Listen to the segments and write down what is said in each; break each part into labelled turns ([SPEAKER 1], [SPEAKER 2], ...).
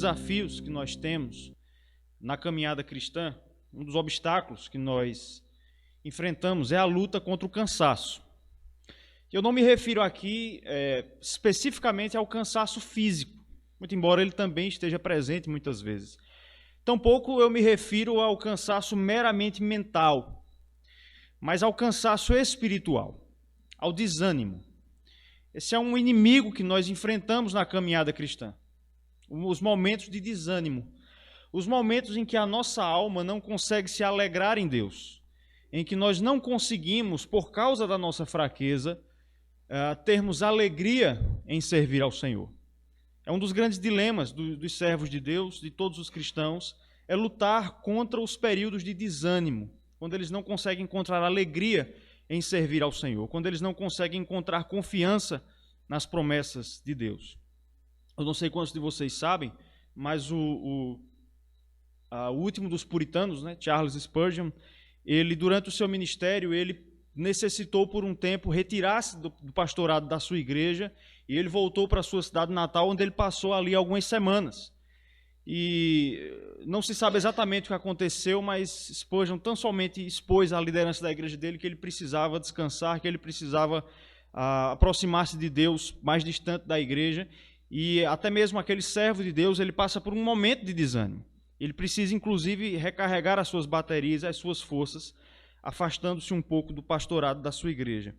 [SPEAKER 1] desafios que nós temos na caminhada cristã, um dos obstáculos que nós enfrentamos é a luta contra o cansaço. Eu não me refiro aqui especificamente ao cansaço físico, muito embora ele também esteja presente muitas vezes. Tampouco eu me refiro ao cansaço meramente mental, mas ao cansaço espiritual, ao desânimo. Esse é um inimigo que nós enfrentamos na caminhada cristã. Os momentos de desânimo, os momentos em que a nossa alma não consegue se alegrar em Deus, em que nós não conseguimos, por causa da nossa fraqueza, termos alegria em servir ao Senhor. É um dos grandes dilemas dos servos de Deus, de todos os cristãos, é lutar contra os períodos de desânimo, quando eles não conseguem encontrar alegria em servir ao Senhor, quando eles não conseguem encontrar confiança nas promessas de Deus. Eu não sei quantos de vocês sabem, mas o último dos puritanos, né, Charles Spurgeon, ele, durante o seu ministério, ele necessitou por um tempo retirar-se do pastorado da sua igreja e ele voltou para a sua cidade natal, onde ele passou ali algumas semanas. E não se sabe exatamente o que aconteceu, mas Spurgeon tão somente expôs à liderança da igreja dele que ele precisava descansar, que ele precisava aproximar-se de Deus mais distante da igreja. E até mesmo aquele servo de Deus, ele passa por um momento de desânimo. Ele precisa, inclusive, recarregar as suas baterias, as suas forças, afastando-se um pouco do pastorado da sua igreja.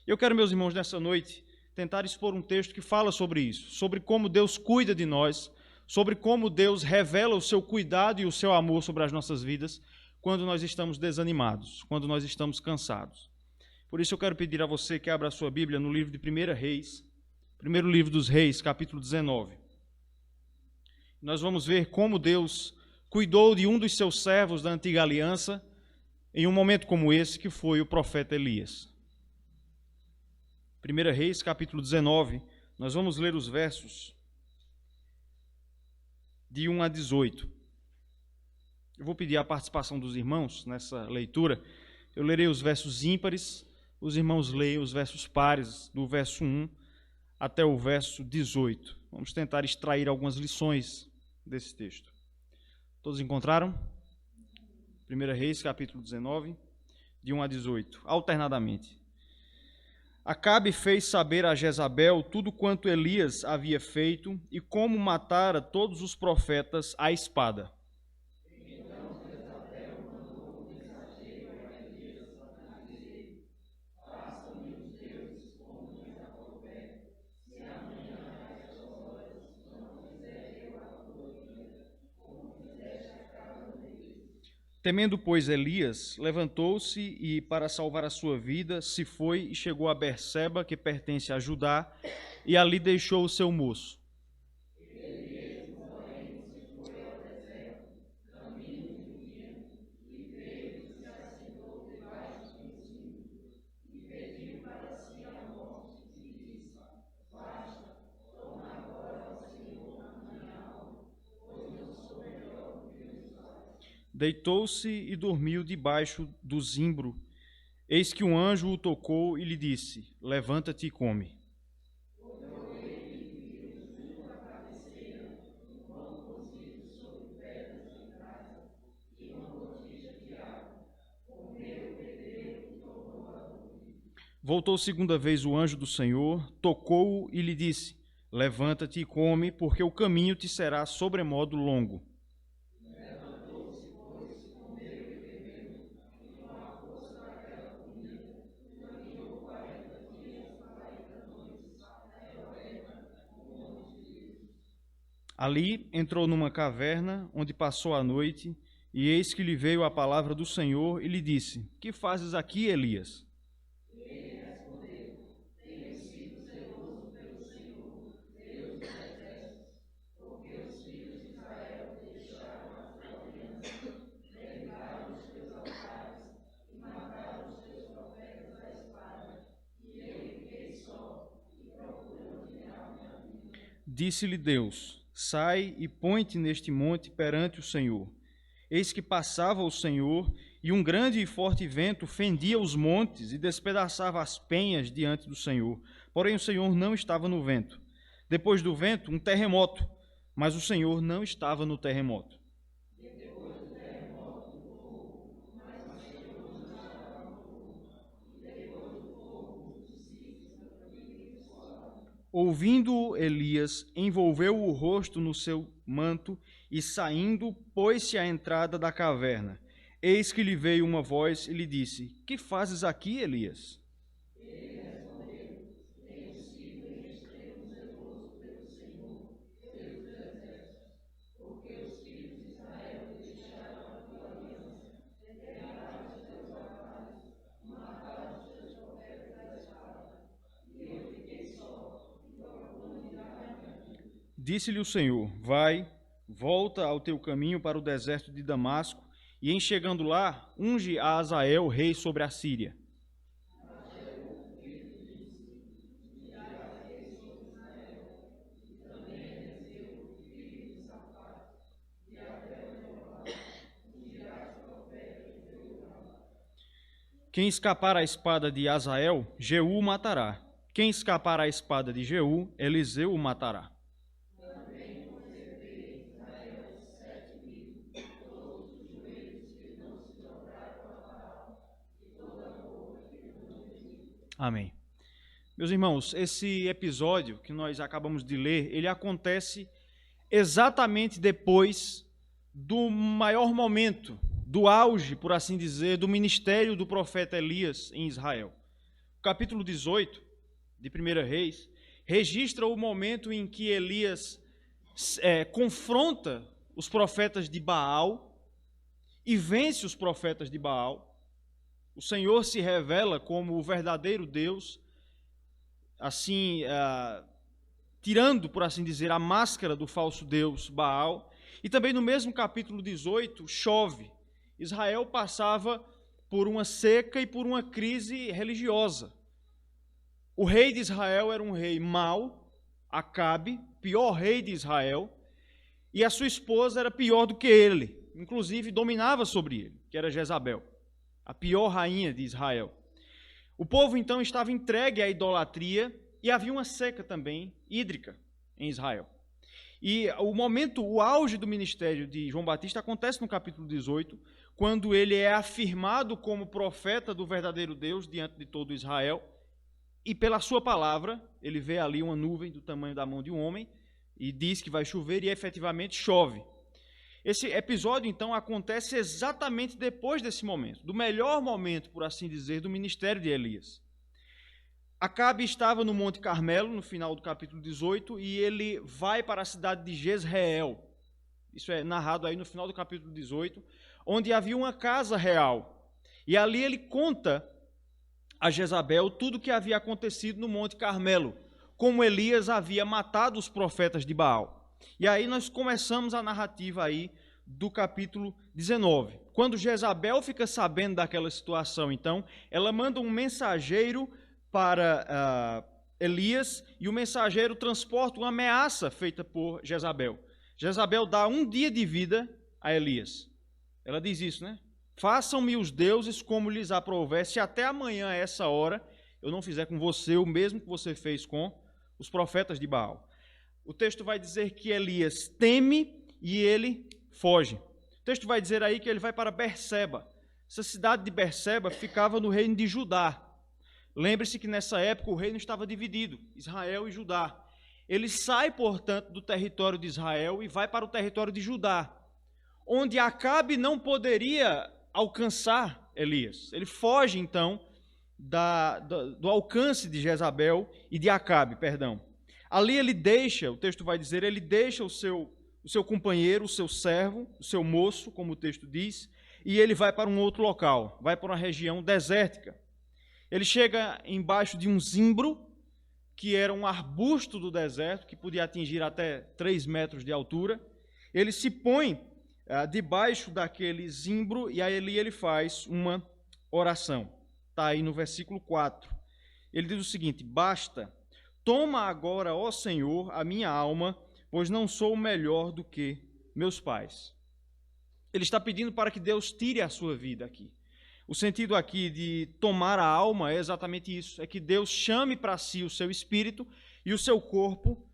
[SPEAKER 1] Eu quero, meus irmãos, nessa noite, tentar expor um texto que fala sobre isso, sobre como Deus cuida de nós, sobre como Deus revela o seu cuidado e o seu amor sobre as nossas vidas quando nós estamos desanimados, quando nós estamos cansados. Por isso eu quero pedir a você que abra a sua Bíblia no livro de 1 Reis, primeiro livro dos Reis, capítulo 19. Nós vamos ver como Deus cuidou de um dos seus servos da antiga aliança em um momento como esse, que foi o profeta Elias. 1 Reis, capítulo 19, nós vamos ler os versos de 1 a 18. Eu vou pedir a participação dos irmãos nessa leitura. Eu lerei os versos ímpares, os irmãos leiam os versos pares, do verso 1 até o verso 18. Vamos tentar extrair algumas lições desse texto. Todos encontraram? 1 Reis, capítulo 19, de 1 a 18, alternadamente. Acabe fez saber a Jezabel tudo quanto Elias havia feito e como matara todos os profetas à espada. Então Jezabel mandou um mensageiro a Elias para dizer: faça-me os deuses como diz a profeta, se amanhã a estas horas não fizer eu a tua vida, como fizeste a casa deles. Temendo, pois, Elias, levantou-se e, para salvar a sua vida, se foi e chegou a Berseba, que pertence a Judá, e ali deixou o seu moço. Elias, porém, se foi ao deserto, caminho de um dia, e veio e se assentou debaixo de um cimo, e pediu para si a morte, e disse: basta, toma agora ao Senhor a minha alma, pois não sou melhor do que os pais. Deitou-se e dormiu debaixo do zimbro. Eis que um anjo o tocou e lhe disse: levanta-te e come. Voltou segunda vez o anjo do Senhor, tocou-o e lhe disse: levanta-te e come, porque o caminho te será sobremodo longo. Ali entrou numa caverna, onde passou a noite, e eis que lhe veio a palavra do Senhor e lhe disse: que fazes aqui, Elias? Ele respondeu: tenho sido zeloso pelo Senhor, Deus dos exércitos, porque os filhos de Israel deixaram a sua aliança, derribaram os teus altares e mataram os teus profetas à espada, e eu fiquei só e procurando tirar minha vida. Disse-lhe Deus: sai e põe-te neste monte perante o Senhor. Eis que passava o Senhor, e um grande e forte vento fendia os montes e despedaçava as penhas diante do Senhor. Porém o Senhor não estava no vento. Depois do vento, um terremoto, Mas o Senhor não estava no terremoto. Ouvindo Elias, envolveu o rosto no seu manto e, saindo, pôs-se à entrada da caverna. Eis que lhe veio uma voz e lhe disse: Que fazes aqui, Elias? Ele respondeu: Tenho sido em extremo zeloso pelo Senhor, Deus dos exércitos, porque os filhos de Israel deixaram a tua aliança, determinaram os teus altares, mataram os teus profetas da espada, e eu fiquei só. Disse-lhe o Senhor: Vai, volta ao teu caminho para o deserto de Damasco, e em chegando lá, unge a Azael, rei sobre a Síria. Quem escapar à espada de Azael, Jeú o matará. Quem escapar à espada de Jeú, Eliseu o matará. Amém. Meus irmãos, esse episódio que nós acabamos de ler, ele acontece exatamente depois do maior momento, do auge, por assim dizer, do ministério do profeta Elias em Israel. O capítulo 18 de 1 Reis registra o momento em que Elias confronta os profetas de Baal e vence os profetas de Baal. O Senhor se revela como o verdadeiro Deus, assim, tirando, por assim dizer, a máscara do falso Deus Baal. E também no mesmo capítulo 18, chove. Israel passava por uma seca e por uma crise religiosa. O rei de Israel era um rei mau, Acabe, pior rei de Israel, e a sua esposa era pior do que ele, inclusive dominava sobre ele, que era Jezabel, a pior rainha de Israel. O povo então estava entregue à idolatria e havia uma seca também hídrica em Israel. E o auge do ministério de João Batista acontece no capítulo 18, quando ele é afirmado como profeta do verdadeiro Deus diante de todo Israel, e pela sua palavra, ele vê ali uma nuvem do tamanho da mão de um homem, e diz que vai chover, e efetivamente chove. Esse episódio, então, acontece exatamente depois desse momento, do melhor momento, por assim dizer, do ministério de Elias. Acabe estava no Monte Carmelo, no final do capítulo 18, e ele vai para a cidade de Jezreel. Isso é narrado aí no final do capítulo 18, onde havia uma casa real. E ali ele conta a Jezabel tudo o que havia acontecido no Monte Carmelo, como Elias havia matado os profetas de Baal. E aí nós começamos a narrativa aí do capítulo 19. Quando Jezabel fica sabendo daquela situação, então, ela manda um mensageiro para Elias, e o mensageiro transporta uma ameaça feita por Jezabel. Jezabel dá um dia de vida a Elias. Ela diz isso, né? Façam-me os deuses como lhes aprouver, se até amanhã a essa hora eu não fizer com você o mesmo que você fez com os profetas de Baal. O texto vai dizer que Elias teme e ele foge. O texto vai dizer aí que ele vai para Berseba. Essa cidade de Berseba ficava no reino de Judá. Lembre-se que nessa época o reino estava dividido, Israel e Judá. Ele sai, portanto, do território de Israel e vai para o território de Judá, onde Acabe não poderia alcançar Elias. Ele foge, então, do alcance de Jezabel e de Acabe, perdão. Ali ele deixa, o texto vai dizer, ele deixa o seu companheiro, o seu servo, o seu moço, como o texto diz, e ele vai para um outro local, vai para uma região desértica. Ele chega embaixo de um zimbro, que era um arbusto do deserto, que podia atingir até 3 metros de altura. Ele se põe debaixo daquele zimbro, e aí ele faz uma oração. Está aí no versículo 4. Ele diz o seguinte: basta, toma agora, ó Senhor, a minha alma, pois não sou melhor do que meus pais. Ele está pedindo para que Deus tire a sua vida aqui. O sentido aqui de tomar a alma é exatamente isso, é que Deus chame para si o seu espírito e o seu corpo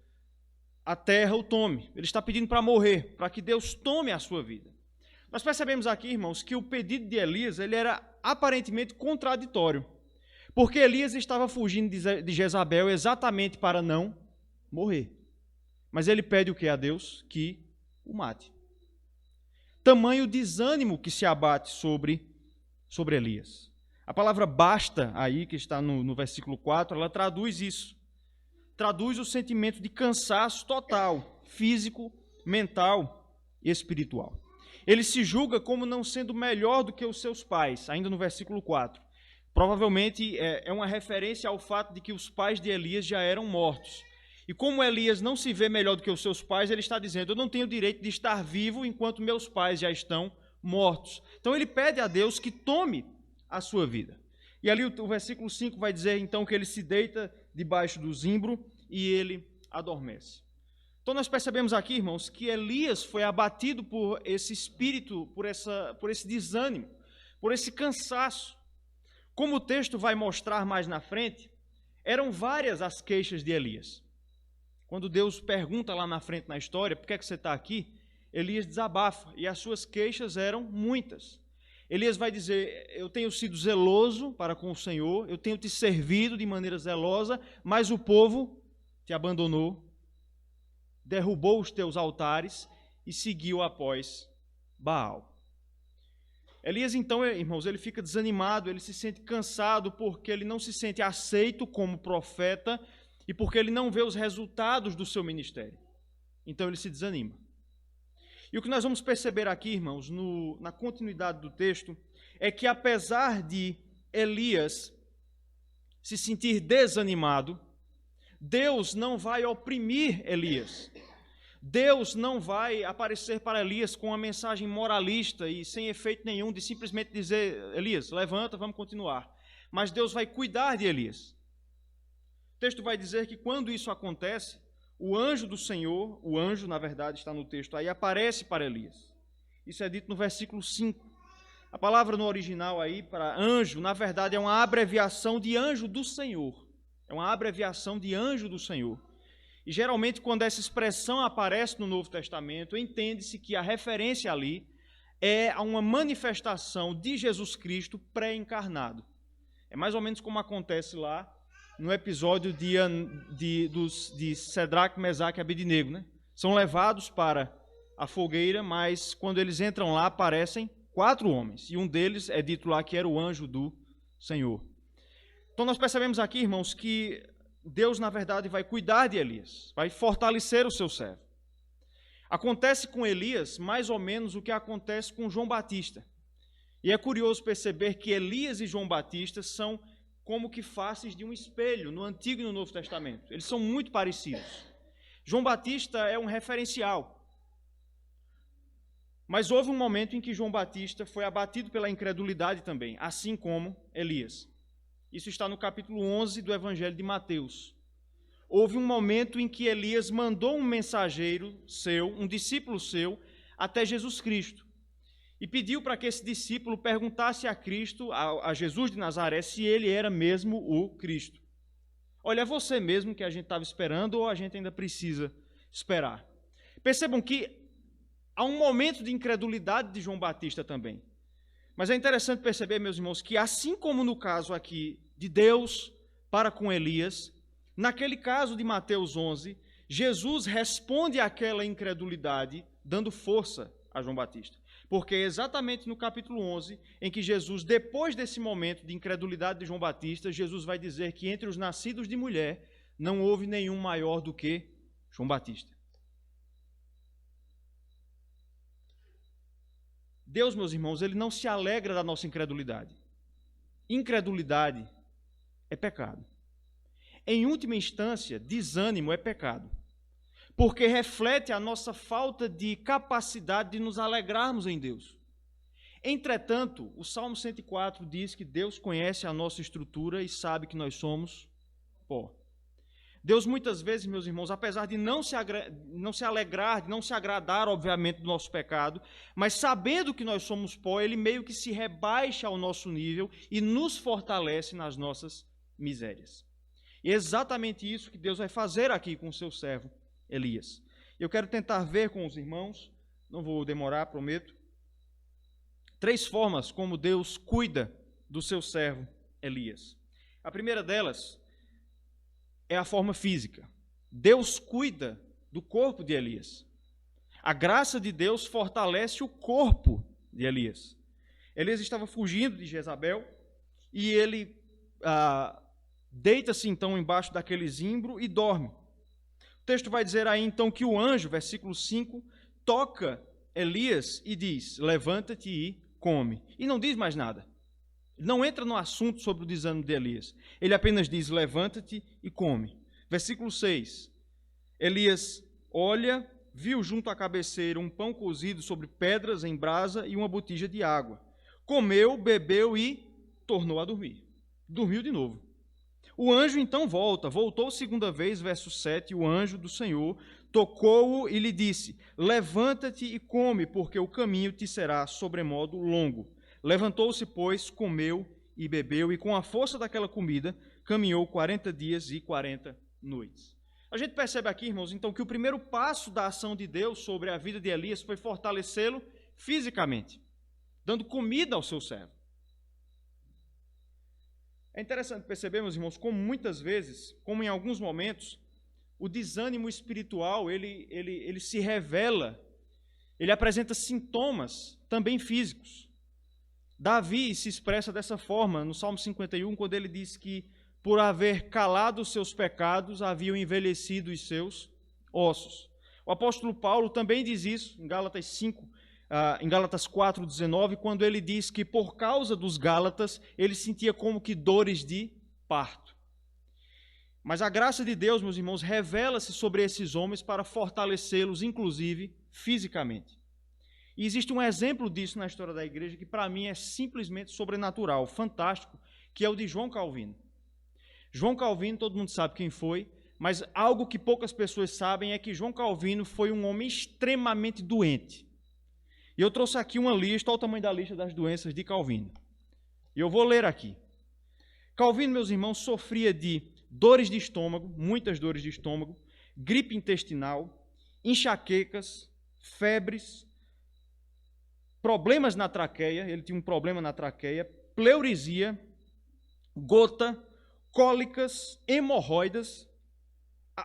[SPEAKER 1] a terra o tome. Ele está pedindo para morrer, para que Deus tome a sua vida. Nós percebemos aqui, irmãos, que o pedido de Elias ele era aparentemente contraditório, porque Elias estava fugindo de Jezabel exatamente para não morrer. Mas ele pede o que a Deus? Que o mate. Tamanho desânimo que se abate sobre Elias. A palavra basta aí, que está no versículo 4, ela traduz isso. Traduz o sentimento de cansaço total, físico, mental e espiritual. Ele se julga como não sendo melhor do que os seus pais, ainda no versículo 4. Provavelmente é uma referência ao fato de que os pais de Elias já eram mortos. E como Elias não se vê melhor do que os seus pais, ele está dizendo, eu não tenho direito de estar vivo enquanto meus pais já estão mortos. Então ele pede a Deus que tome a sua vida. E ali o versículo 5 vai dizer então que ele se deita debaixo do zimbro e ele adormece. Então nós percebemos aqui, irmãos, que Elias foi abatido por esse espírito, por esse desânimo, por esse cansaço. Como o texto vai mostrar mais na frente, eram várias as queixas de Elias. Quando Deus pergunta lá na frente na história, por que é que você está aqui? Elias desabafa, e as suas queixas eram muitas. Elias vai dizer, eu tenho sido zeloso para com o Senhor, eu tenho te servido de maneira zelosa, mas o povo te abandonou, derrubou os teus altares e seguiu após Baal. Elias então, irmãos, ele fica desanimado, ele se sente cansado porque ele não se sente aceito como profeta e porque ele não vê os resultados do seu ministério. Então ele se desanima. E o que nós vamos perceber aqui, irmãos, na continuidade do texto, é que apesar de Elias se sentir desanimado, Deus não vai oprimir Elias. Deus não vai aparecer para Elias com uma mensagem moralista e sem efeito nenhum de simplesmente dizer, Elias, levanta, vamos continuar. Mas Deus vai cuidar de Elias. O texto vai dizer que quando isso acontece, o anjo do Senhor, o anjo, na verdade, está no texto aí, aparece para Elias. Isso é dito no versículo 5. A palavra no original aí, para anjo, na verdade, é uma abreviação de anjo do Senhor. É uma abreviação de anjo do Senhor. E geralmente, quando essa expressão aparece no Novo Testamento, entende-se que a referência ali é a uma manifestação de Jesus Cristo pré-encarnado. É mais ou menos como acontece lá no episódio de Sedraque, Mesaque e Abednego, né? São levados para a fogueira, mas quando eles entram lá, aparecem 4 homens. E um deles é dito lá que era o anjo do Senhor. Então nós percebemos aqui, irmãos, que Deus, na verdade, vai cuidar de Elias, vai fortalecer o seu servo. Acontece com Elias mais ou menos o que acontece com João Batista. E é curioso perceber que Elias e João Batista são como que faces de um espelho no Antigo e no Novo Testamento. Eles são muito parecidos. João Batista é um referencial. Mas houve um momento em que João Batista foi abatido pela incredulidade também, assim como Elias. Isso está no capítulo 11 do Evangelho de Mateus. Houve um momento em que Elias mandou um mensageiro seu, um discípulo seu, até Jesus Cristo. E pediu para que esse discípulo perguntasse a Cristo, a Jesus de Nazaré, se ele era mesmo o Cristo. Olha, é você mesmo que a gente estava esperando ou a gente ainda precisa esperar? Percebam que há um momento de incredulidade de João Batista também. Mas é interessante perceber, meus irmãos, que assim como no caso aqui de Deus para com Elias, naquele caso de Mateus 11, Jesus responde àquela incredulidade dando força a João Batista. Porque é exatamente no capítulo 11, em que Jesus, depois desse momento de incredulidade de João Batista, Jesus vai dizer que entre os nascidos de mulher não houve nenhum maior do que João Batista. Deus, meus irmãos, ele não se alegra da nossa incredulidade. Incredulidade é pecado. Em última instância, desânimo é pecado. Porque reflete a nossa falta de capacidade de nos alegrarmos em Deus. Entretanto, o Salmo 104 diz que Deus conhece a nossa estrutura e sabe que nós somos pó. Deus muitas vezes, meus irmãos, apesar de não se alegrar, de não se agradar, obviamente, do nosso pecado, mas sabendo que nós somos pó, Ele meio que se rebaixa ao nosso nível e nos fortalece nas nossas misérias. E é exatamente isso que Deus vai fazer aqui com o seu servo, Elias. Eu quero tentar ver com os irmãos, não vou demorar, prometo, 3 formas como Deus cuida do seu servo Elias. A primeira delas é a forma física. Deus cuida do corpo de Elias. A graça de Deus fortalece o corpo de Elias. Elias estava fugindo de Jezabel e ele deita-se então embaixo daquele zimbro e dorme. O texto vai dizer aí então que o anjo, versículo 5, toca Elias e diz: levanta-te e come. E não diz mais nada. Não entra no assunto sobre o desânimo de Elias. Ele apenas diz: levanta-te e come. Versículo 6. Elias olha, viu junto à cabeceira um pão cozido sobre pedras em brasa e uma botija de água. Comeu, bebeu e tornou a dormir. Dormiu de novo. O anjo então voltou segunda vez, verso 7, o anjo do Senhor tocou-o e lhe disse: levanta-te e come, porque o caminho te será sobremodo longo. Levantou-se, pois, comeu e bebeu, e com a força daquela comida, caminhou 40 dias e 40 noites. A gente percebe aqui, irmãos, então, que o primeiro passo da ação de Deus sobre a vida de Elias foi fortalecê-lo fisicamente, dando comida ao seu servo. É interessante perceber, meus irmãos, como muitas vezes, como em alguns momentos, o desânimo espiritual, ele se revela, ele apresenta sintomas também físicos. Davi se expressa dessa forma no Salmo 51, quando ele diz que, por haver calado os seus pecados, haviam envelhecido os seus ossos. O apóstolo Paulo também diz isso em Gálatas 5, em Gálatas 4:19, quando ele diz que por causa dos Gálatas, ele sentia como que dores de parto. Mas a graça de Deus, meus irmãos, revela-se sobre esses homens para fortalecê-los, inclusive, fisicamente. E existe um exemplo disso na história da igreja que, para mim, é simplesmente sobrenatural, fantástico, que é o de João Calvino. João Calvino, todo mundo sabe quem foi, mas algo que poucas pessoas sabem é que João Calvino foi um homem extremamente doente. E eu trouxe aqui uma lista, olha o tamanho da lista das doenças de Calvino. E eu vou ler aqui. Calvino, meus irmãos, sofria de dores de estômago, muitas dores de estômago, gripe intestinal, enxaquecas, febres, problemas na traqueia, ele tinha um problema na traqueia, pleurisia, gota, cólicas, hemorroidas,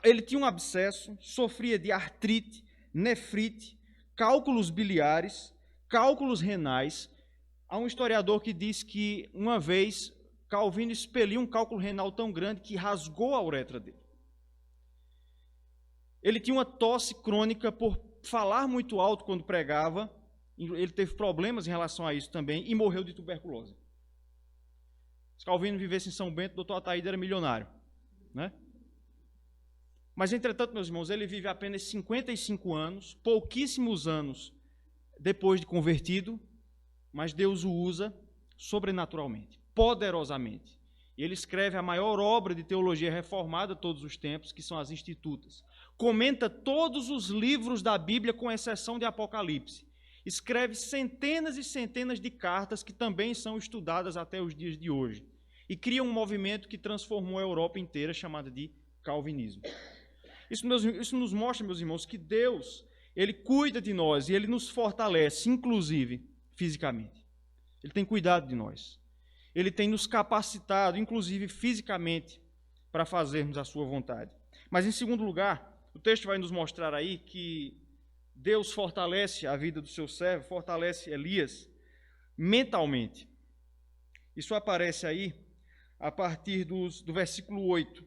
[SPEAKER 1] ele tinha um abscesso, sofria de artrite, nefrite, cálculos biliares, cálculos renais. Há um historiador que diz que uma vez Calvino expeliu um cálculo renal tão grande que rasgou a uretra dele. Ele tinha uma tosse crônica por falar muito alto quando pregava, ele teve problemas em relação a isso também e morreu de tuberculose. Se Calvino vivesse em São Bento, o doutor Ataíde era milionário, né? Mas, entretanto, meus irmãos, ele vive apenas 55 anos, pouquíssimos anos depois de convertido, mas Deus o usa sobrenaturalmente, poderosamente. E ele escreve a maior obra de teologia reformada de todos os tempos, que são as Institutas. Comenta todos os livros da Bíblia, com exceção de Apocalipse. Escreve centenas e centenas de cartas que também são estudadas até os dias de hoje. E cria um movimento que transformou a Europa inteira, chamada de calvinismo. Isso nos mostra, meus irmãos, que Deus, Ele cuida de nós e Ele nos fortalece, inclusive fisicamente. Ele tem cuidado de nós. Ele tem nos capacitado, inclusive fisicamente, para fazermos a sua vontade. Mas, em segundo lugar, o texto vai nos mostrar aí que Deus fortalece a vida do seu servo, fortalece Elias mentalmente. Isso aparece aí a partir do versículo 8.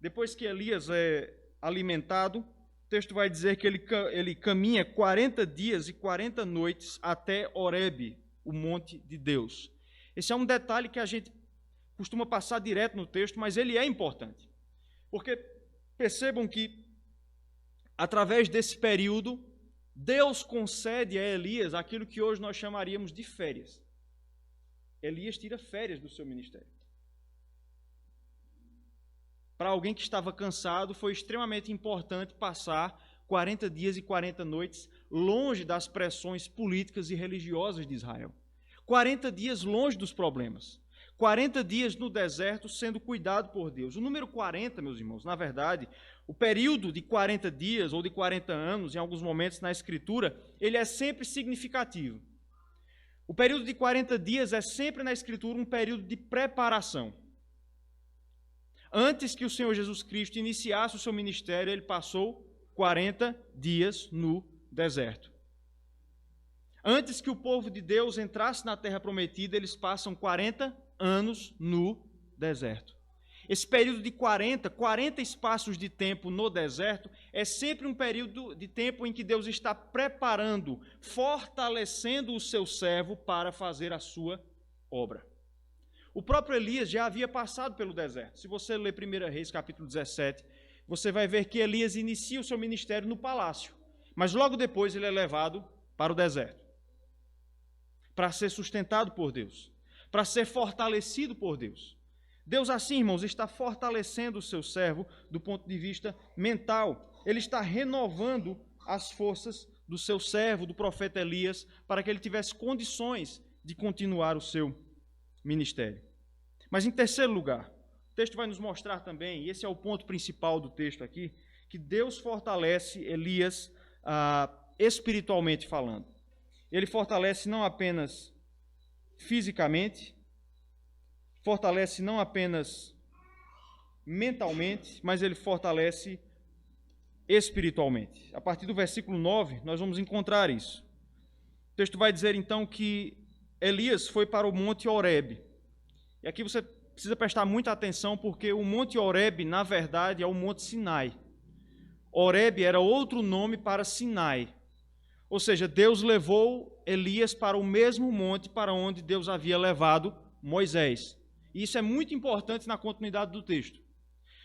[SPEAKER 1] Depois que Elias é alimentado, o texto vai dizer que ele caminha 40 dias e 40 noites até Horebe, o monte de Deus. Esse é um detalhe que a gente costuma passar direto no texto, mas ele é importante. Porque percebam que, através desse período, Deus concede a Elias aquilo que hoje nós chamaríamos de férias. Elias tira férias do seu ministério. Para alguém que estava cansado, foi extremamente importante passar 40 dias e 40 noites longe das pressões políticas e religiosas de Israel. 40 dias longe dos problemas. 40 dias no deserto sendo cuidado por Deus. O número 40, meus irmãos, na verdade, o período de 40 dias ou de 40 anos, em alguns momentos na Escritura, ele é sempre significativo. O período de 40 dias é sempre na Escritura um período de preparação. Antes que o Senhor Jesus Cristo iniciasse o seu ministério, ele passou 40 dias no deserto. Antes que o povo de Deus entrasse na terra prometida, eles passam 40 anos no deserto. Esse período de 40 espaços de tempo no deserto, é sempre um período de tempo em que Deus está preparando, fortalecendo o seu servo para fazer a sua obra. O próprio Elias já havia passado pelo deserto. Se você ler 1 Reis, capítulo 17, você vai ver que Elias inicia o seu ministério no palácio, mas logo depois ele é levado para o deserto, para ser sustentado por Deus, para ser fortalecido por Deus. Deus, assim, irmãos, está fortalecendo o seu servo do ponto de vista mental. Ele está renovando as forças do seu servo, do profeta Elias, para que ele tivesse condições de continuar o seu ministério. Mas, em terceiro lugar, o texto vai nos mostrar também, e esse é o ponto principal do texto aqui, que Deus fortalece Elias espiritualmente falando. Ele fortalece não apenas fisicamente, fortalece não apenas mentalmente, mas ele fortalece espiritualmente. A partir do versículo 9, nós vamos encontrar isso. O texto vai dizer então que Elias foi para o Monte Horebe. E aqui você precisa prestar muita atenção, porque o Monte Horebe, na verdade, é o Monte Sinai. Horebe era outro nome para Sinai. Ou seja, Deus levou Elias para o mesmo monte para onde Deus havia levado Moisés. E isso é muito importante na continuidade do texto.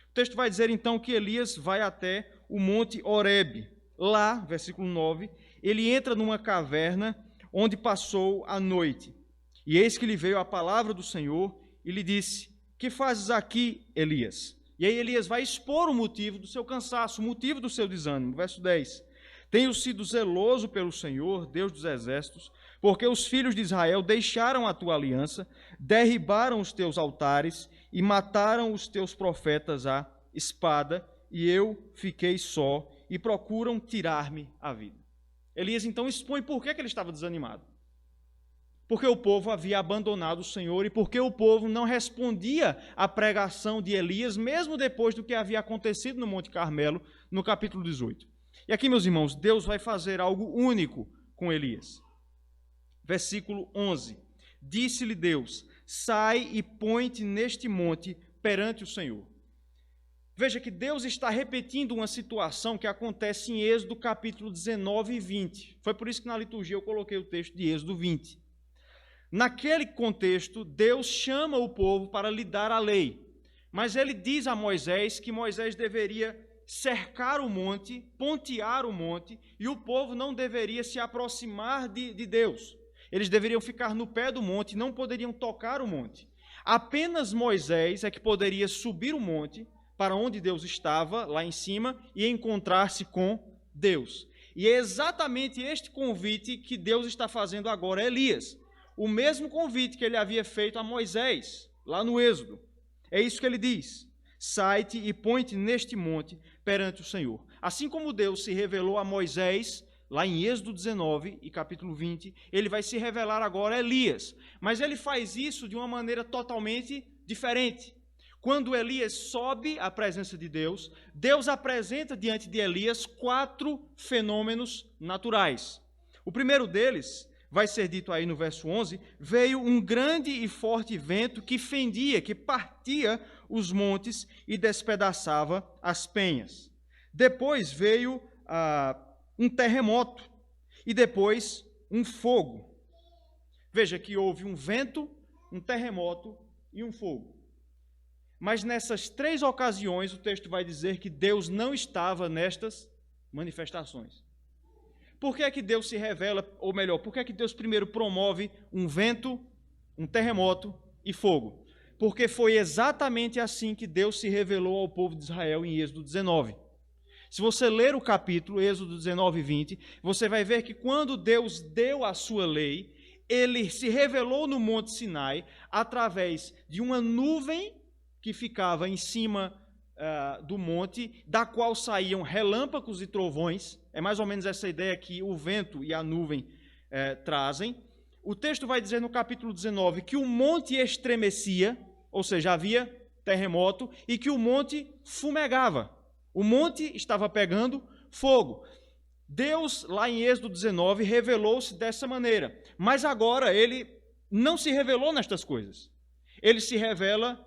[SPEAKER 1] O texto vai dizer então que Elias vai até o Monte Horebe. Lá, versículo 9, ele entra numa caverna onde passou a noite. E eis que lhe veio a palavra do Senhor e lhe disse: que fazes aqui, Elias? E aí Elias vai expor o motivo do seu cansaço, o motivo do seu desânimo. Verso 10. Tenho sido zeloso pelo Senhor, Deus dos exércitos, porque os filhos de Israel deixaram a tua aliança, derribaram os teus altares e mataram os teus profetas à espada, e eu fiquei só, e procuram tirar-me a vida. Elias então expõe por que ele estava desanimado. Porque o povo havia abandonado o Senhor e porque o povo não respondia à pregação de Elias, mesmo depois do que havia acontecido no Monte Carmelo, no capítulo 18. E aqui, meus irmãos, Deus vai fazer algo único com Elias. Versículo 11. Disse-lhe Deus: sai e põe-te neste monte perante o Senhor. Veja que Deus está repetindo uma situação que acontece em Êxodo capítulo 19 e 20. Foi por isso que na liturgia eu coloquei o texto de Êxodo 20. Naquele contexto, Deus chama o povo para lhe dar a lei. Mas ele diz a Moisés que Moisés deveria cercar o monte, pontear o monte, e o povo não deveria se aproximar de Deus. Eles deveriam ficar no pé do monte, não poderiam tocar o monte. Apenas Moisés é que poderia subir o monte para onde Deus estava, lá em cima, e encontrar-se com Deus. E é exatamente este convite que Deus está fazendo agora a Elias. O mesmo convite que ele havia feito a Moisés, lá no Êxodo. É isso que ele diz: sai-te e põe-te neste monte perante o Senhor. Assim como Deus se revelou a Moisés, lá em Êxodo 19 e capítulo 20, ele vai se revelar agora a Elias. Mas ele faz isso de uma maneira totalmente diferente. Quando Elias sobe à presença de Deus, Deus apresenta diante de Elias 4 fenômenos naturais. O primeiro deles vai ser dito aí no verso 11, veio um grande e forte vento que fendia, que partia os montes e despedaçava as penhas. Depois veio um terremoto e depois um fogo. Veja que houve um vento, um terremoto e um fogo. Mas nessas 3 ocasiões o texto vai dizer que Deus não estava nestas manifestações. Por que é que Deus se revela, ou melhor, por que é que Deus primeiro promove um vento, um terremoto e fogo? Porque foi exatamente assim que Deus se revelou ao povo de Israel em Êxodo 19. Se você ler o capítulo, Êxodo 19 e 20, você vai ver que quando Deus deu a sua lei, ele se revelou no Monte Sinai através de uma nuvem que ficava em cima do monte, da qual saíam relâmpagos e trovões. É mais ou menos essa ideia que o vento e a nuvem trazem. O texto vai dizer no capítulo 19 que o monte estremecia, ou seja, havia terremoto, e que o monte fumegava. O monte estava pegando fogo. Deus, lá em Êxodo 19, revelou-se dessa maneira. Mas agora ele não se revelou nestas coisas. Ele se revela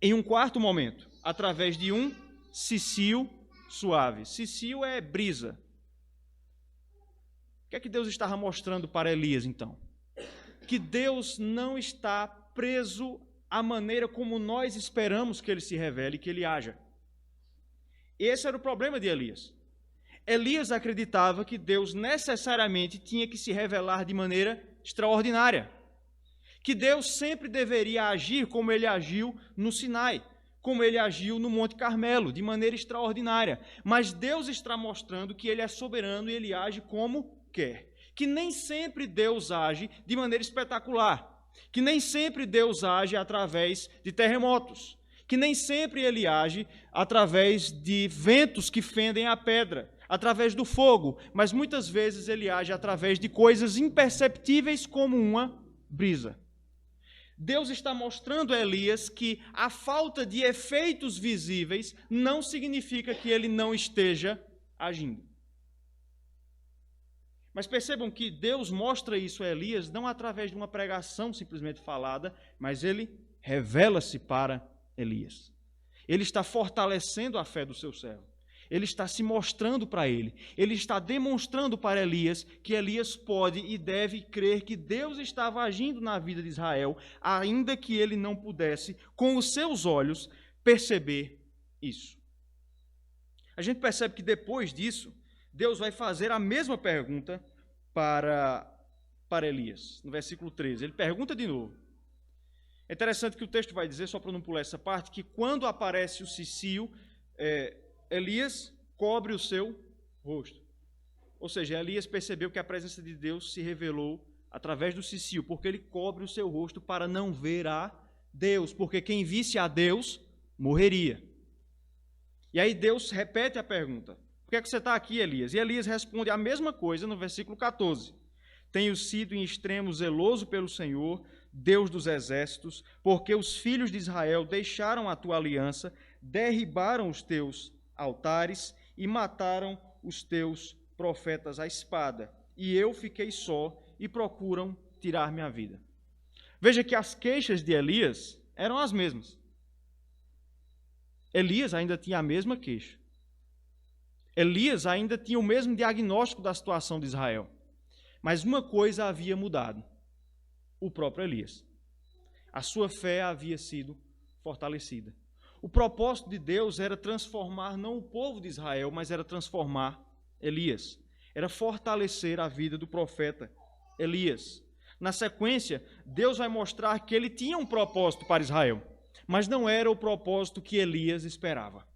[SPEAKER 1] em um quarto momento, através de um cicio suave. Cicio é brisa. O que é que Deus estava mostrando para Elias, então? Que Deus não está preso à maneira como nós esperamos que ele se revele, que ele haja. Esse era o problema de Elias. Elias acreditava que Deus necessariamente tinha que se revelar de maneira extraordinária. Que Deus sempre deveria agir como ele agiu no Sinai, como ele agiu no Monte Carmelo, de maneira extraordinária. Mas Deus está mostrando que ele é soberano e ele age como quer. Que nem sempre Deus age de maneira espetacular. Que nem sempre Deus age através de terremotos. Que nem sempre ele age através de ventos que fendem a pedra, através do fogo, mas muitas vezes ele age através de coisas imperceptíveis como uma brisa. Deus está mostrando a Elias que a falta de efeitos visíveis não significa que ele não esteja agindo. Mas percebam que Deus mostra isso a Elias não através de uma pregação simplesmente falada, mas ele revela-se para Elias. Ele está fortalecendo a fé do seu servo. Ele está se mostrando para ele. Ele está demonstrando para Elias que Elias pode e deve crer que Deus estava agindo na vida de Israel, ainda que ele não pudesse, com os seus olhos, perceber isso. A gente percebe que depois disso, Deus vai fazer a mesma pergunta para Elias, no versículo 13. Ele pergunta de novo. É interessante que o texto vai dizer, só para não pular essa parte, que quando aparece o cicio, Elias cobre o seu rosto. Ou seja, Elias percebeu que a presença de Deus se revelou através do cicio, porque ele cobre o seu rosto para não ver a Deus, porque quem visse a Deus morreria. E aí Deus repete a pergunta: por que é que você está aqui, Elias? E Elias responde a mesma coisa no versículo 14. Tenho sido em extremo zeloso pelo Senhor, Deus dos exércitos, porque os filhos de Israel deixaram a tua aliança, derribaram os teus altares e mataram os teus profetas à espada. E eu fiquei só e procuram tirar minha vida. Veja que as queixas de Elias eram as mesmas. Elias ainda tinha a mesma queixa. Elias ainda tinha o mesmo diagnóstico da situação de Israel. Mas uma coisa havia mudado: o próprio Elias. A sua fé havia sido fortalecida. O propósito de Deus era transformar não o povo de Israel, mas era transformar Elias. Era fortalecer a vida do profeta Elias. Na sequência, Deus vai mostrar que ele tinha um propósito para Israel, mas não era o propósito que Elias esperava.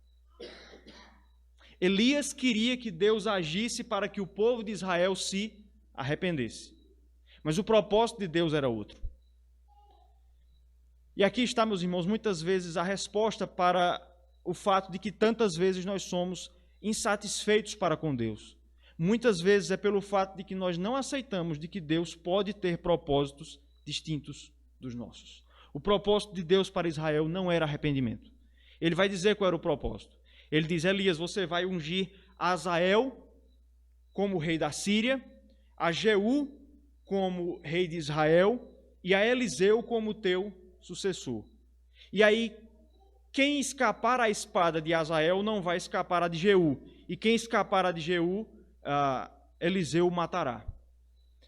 [SPEAKER 1] Elias queria que Deus agisse para que o povo de Israel se arrependesse. Mas o propósito de Deus era outro. E aqui está, meus irmãos, muitas vezes a resposta para o fato de que tantas vezes nós somos insatisfeitos para com Deus. Muitas vezes é pelo fato de que nós não aceitamos de que Deus pode ter propósitos distintos dos nossos. O propósito de Deus para Israel não era arrependimento. Ele vai dizer qual era o propósito. Ele diz: Elias, você vai ungir a Azael como rei da Síria, a Jeú como rei de Israel e a Eliseu como teu sucessor. E aí, quem escapar à espada de Azael não vai escapar a de Jeú. E quem escapar a de Jeú, Eliseu matará.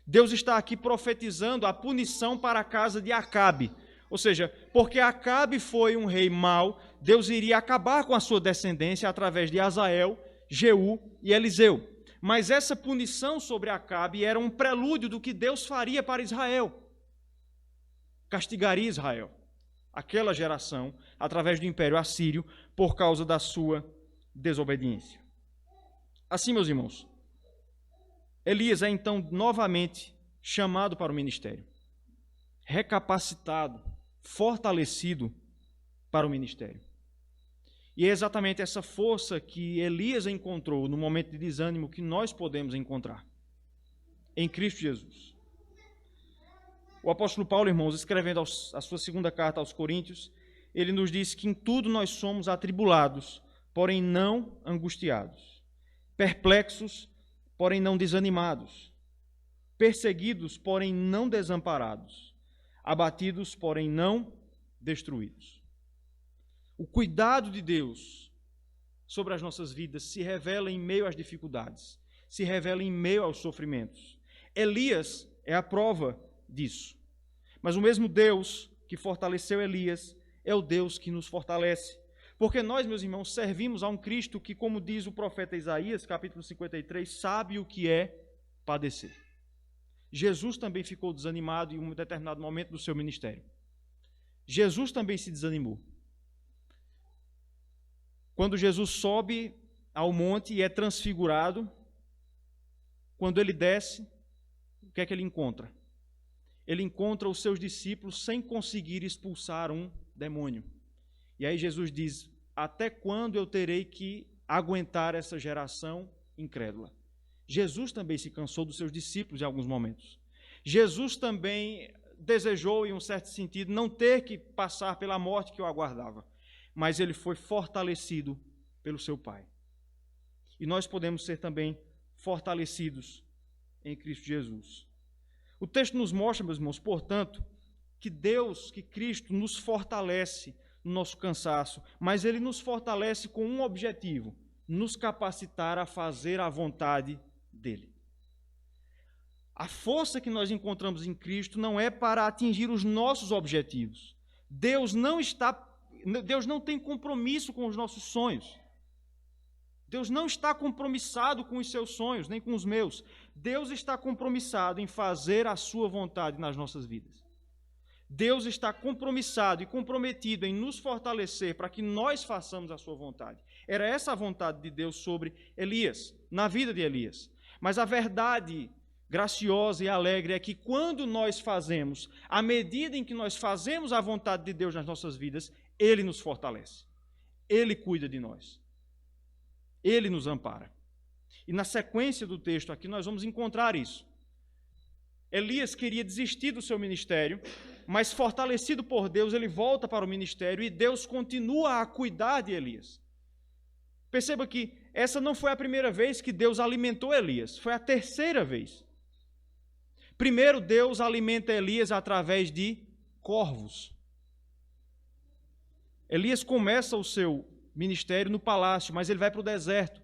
[SPEAKER 1] Deus está aqui profetizando a punição para a casa de Acabe. Ou seja, porque Acabe foi um rei mau, Deus iria acabar com a sua descendência através de Azael, Jeú e Eliseu. Mas essa punição sobre Acabe era um prelúdio do que Deus faria para Israel. Castigaria Israel, aquela geração, através do Império Assírio, por causa da sua desobediência. Assim, meus irmãos, Elias é então novamente chamado para o ministério, recapacitado, fortalecido para o ministério. E é exatamente essa força que Elias encontrou no momento de desânimo que nós podemos encontrar em Cristo Jesus. O apóstolo Paulo, irmãos, escrevendo a sua segunda carta aos Coríntios, ele nos diz que em tudo nós somos atribulados, porém não angustiados, perplexos, porém não desanimados, perseguidos, porém não desamparados, abatidos, porém não destruídos. O cuidado de Deus sobre as nossas vidas se revela em meio às dificuldades, se revela em meio aos sofrimentos. Elias é a prova disso. Mas o mesmo Deus que fortaleceu Elias é o Deus que nos fortalece. Porque nós, meus irmãos, servimos a um Cristo que, como diz o profeta Isaías, capítulo 53, sabe o que é padecer. Jesus também ficou desanimado em um determinado momento do seu ministério. Jesus também se desanimou. Quando Jesus sobe ao monte e é transfigurado, quando ele desce, o que é que ele encontra? Ele encontra os seus discípulos sem conseguir expulsar um demônio. E aí Jesus diz: até quando eu terei que aguentar essa geração incrédula? Jesus também se cansou dos seus discípulos em alguns momentos. Jesus também desejou, em um certo sentido, não ter que passar pela morte que o aguardava. Mas ele foi fortalecido pelo seu Pai. E nós podemos ser também fortalecidos em Cristo Jesus. O texto nos mostra, meus irmãos, portanto, que Deus, que Cristo nos fortalece no nosso cansaço, mas Ele nos fortalece com um objetivo: nos capacitar a fazer a vontade dEle. A força que nós encontramos em Cristo não é para atingir os nossos objetivos. Deus não tem compromisso com os nossos sonhos. Deus não está compromissado com os seus sonhos, nem com os meus. Deus está compromissado em fazer a sua vontade nas nossas vidas. Deus está compromissado e comprometido em nos fortalecer para que nós façamos a sua vontade. Era essa a vontade de Deus sobre Elias, na vida de Elias. Mas a verdade graciosa e alegre é que quando nós fazemos, à medida em que nós fazemos a vontade de Deus nas nossas vidas, Ele nos fortalece. Ele cuida de nós. Ele nos ampara. E na sequência do texto aqui nós vamos encontrar isso. Elias queria desistir do seu ministério, mas fortalecido por Deus, ele volta para o ministério e Deus continua a cuidar de Elias. Perceba que essa não foi a primeira vez que Deus alimentou Elias, foi a terceira vez. Primeiro, Deus alimenta Elias através de corvos. Elias começa o seu ministério no palácio, mas ele vai para o deserto,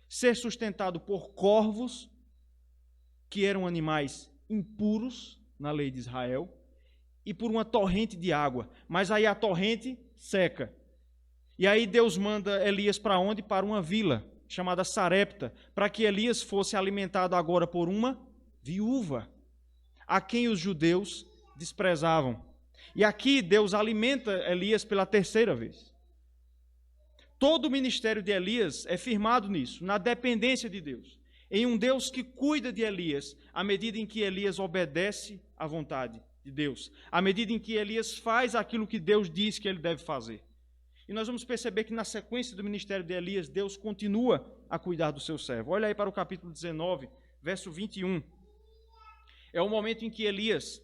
[SPEAKER 1] ser sustentado por corvos, que eram animais impuros na lei de Israel, e por uma torrente de água. Mas aí a torrente seca. E aí Deus manda Elias para onde? Para uma vila chamada Sarepta, para que Elias fosse alimentado agora por uma viúva, a quem os judeus desprezavam. E aqui Deus alimenta Elias pela terceira vez. Todo o ministério de Elias é firmado nisso, na dependência de Deus, em um Deus que cuida de Elias, à medida em que Elias obedece à vontade de Deus, à medida em que Elias faz aquilo que Deus diz que ele deve fazer. E nós vamos perceber que na sequência do ministério de Elias, Deus continua a cuidar do seu servo. Olha aí para o capítulo 19, verso 21. É o momento em que Elias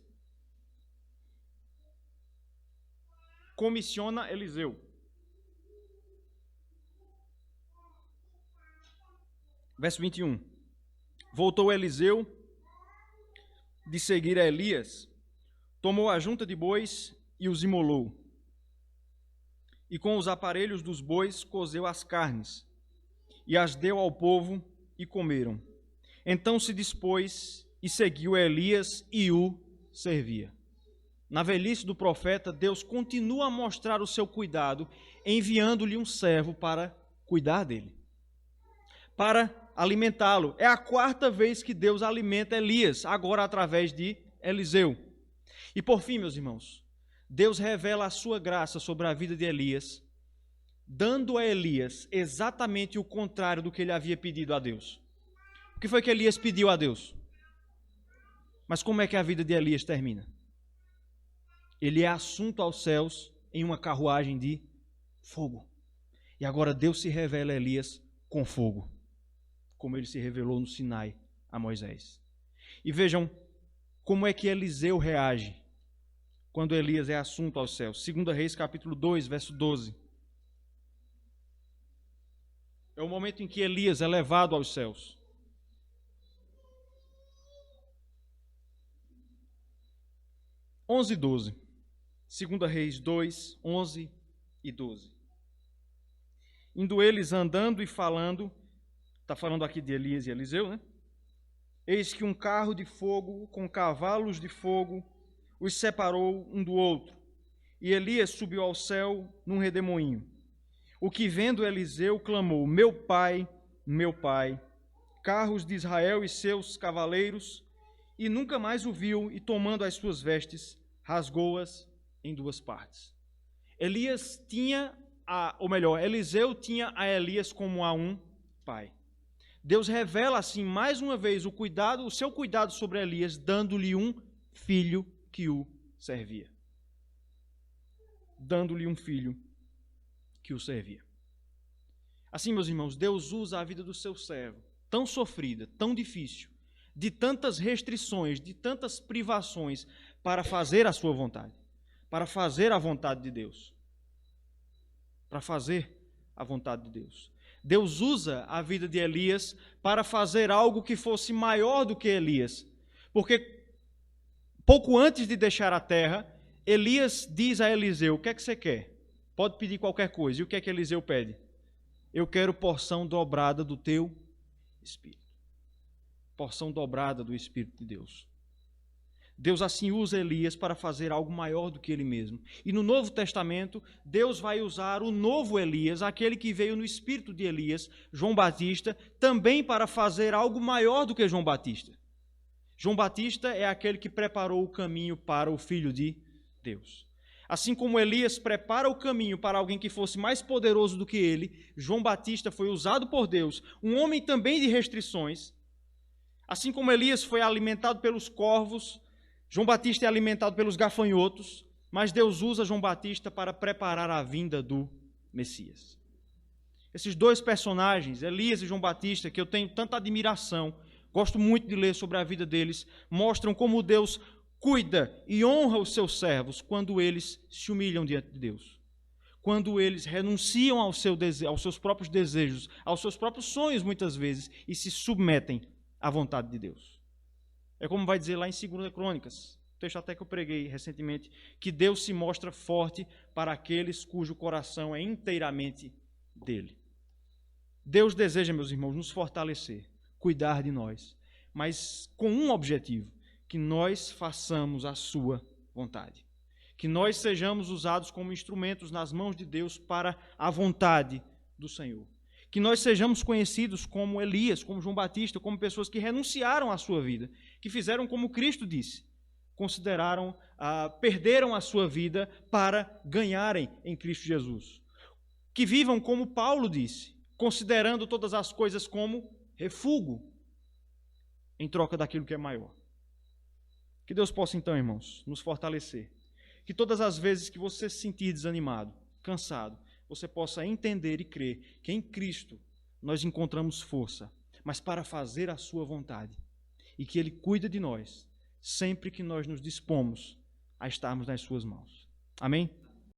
[SPEAKER 1] comissiona Eliseu. Verso 21. Voltou Eliseu de seguir a Elias, tomou a junta de bois e os imolou. E com os aparelhos dos bois cozeu as carnes, e as deu ao povo, e comeram. Então se dispôs e seguiu Elias e o servia. Na velhice do profeta, Deus continua a mostrar o seu cuidado, enviando-lhe um servo para cuidar dele, para alimentá-lo. É a quarta vez que Deus alimenta Elias, agora através de Eliseu. E por fim, meus irmãos, Deus revela a sua graça sobre a vida de Elias, dando a Elias exatamente o contrário do que ele havia pedido a Deus. O que foi que Elias pediu a Deus? Mas como é que a vida de Elias termina? Ele é assunto aos céus em uma carruagem de fogo. E agora Deus se revela a Elias com fogo, como ele se revelou no Sinai a Moisés. E vejam como é que Eliseu reage quando Elias é assunto aos céus. 2 Reis, capítulo 2, verso 12. É o momento em que Elias é levado aos céus. (11 e 12). 2 Reis 2, 11 e 12. Indo eles andando e falando, está falando aqui de Elias e Eliseu, né? Eis que um carro de fogo com cavalos de fogo os separou um do outro. E Elias subiu ao céu num redemoinho. O que vendo Eliseu clamou: meu pai, carros de Israel e seus cavaleiros, e nunca mais o viu, e tomando as suas vestes, rasgou-as em duas partes. Eliseu tinha a Elias como a um pai. Deus revela assim mais uma vez o seu cuidado sobre Elias, dando-lhe um filho que o servia. Dando-lhe um filho que o servia. Assim, meus irmãos, Deus usa a vida do seu servo, tão sofrida, tão difícil, de tantas restrições, de tantas privações, para fazer a sua vontade, para fazer a vontade de Deus. Para fazer a vontade de Deus. Deus usa a vida de Elias para fazer algo que fosse maior do que Elias. Porque pouco antes de deixar a terra, Elias diz a Eliseu: o que é que você quer? Pode pedir qualquer coisa. E o que é que Eliseu pede? Eu quero porção dobrada do teu Espírito. Porção dobrada do Espírito de Deus. Deus assim usa Elias para fazer algo maior do que ele mesmo. E no Novo Testamento, Deus vai usar o novo Elias, aquele que veio no espírito de Elias, João Batista, também para fazer algo maior do que João Batista. João Batista é aquele que preparou o caminho para o Filho de Deus. Assim como Elias prepara o caminho para alguém que fosse mais poderoso do que ele, João Batista foi usado por Deus, um homem também de restrições. Assim como Elias foi alimentado pelos corvos, João Batista é alimentado pelos gafanhotos, mas Deus usa João Batista para preparar a vinda do Messias. Esses dois personagens, Elias e João Batista, que eu tenho tanta admiração, gosto muito de ler sobre a vida deles, mostram como Deus cuida e honra os seus servos quando eles se humilham diante de Deus. Quando eles renunciam aos seus próprios desejos, aos seus próprios sonhos muitas vezes, e se submetem à vontade de Deus. É como vai dizer lá em 2 Crônicas, texto até que eu preguei recentemente, que Deus se mostra forte para aqueles cujo coração é inteiramente dele. Deus deseja, meus irmãos, nos fortalecer, cuidar de nós, mas com um objetivo: que nós façamos a sua vontade. Que nós sejamos usados como instrumentos nas mãos de Deus para a vontade do Senhor. Que nós sejamos conhecidos como Elias, como João Batista, como pessoas que renunciaram à sua vida, que fizeram como Cristo disse, perderam a sua vida para ganharem em Cristo Jesus. Que vivam como Paulo disse, considerando todas as coisas como refúgio, em troca daquilo que é maior. Que Deus possa então, irmãos, nos fortalecer. Que todas as vezes que você se sentir desanimado, cansado, você possa entender e crer que em Cristo nós encontramos força, mas para fazer a sua vontade, e que Ele cuida de nós sempre que nós nos dispomos a estarmos nas suas mãos. Amém?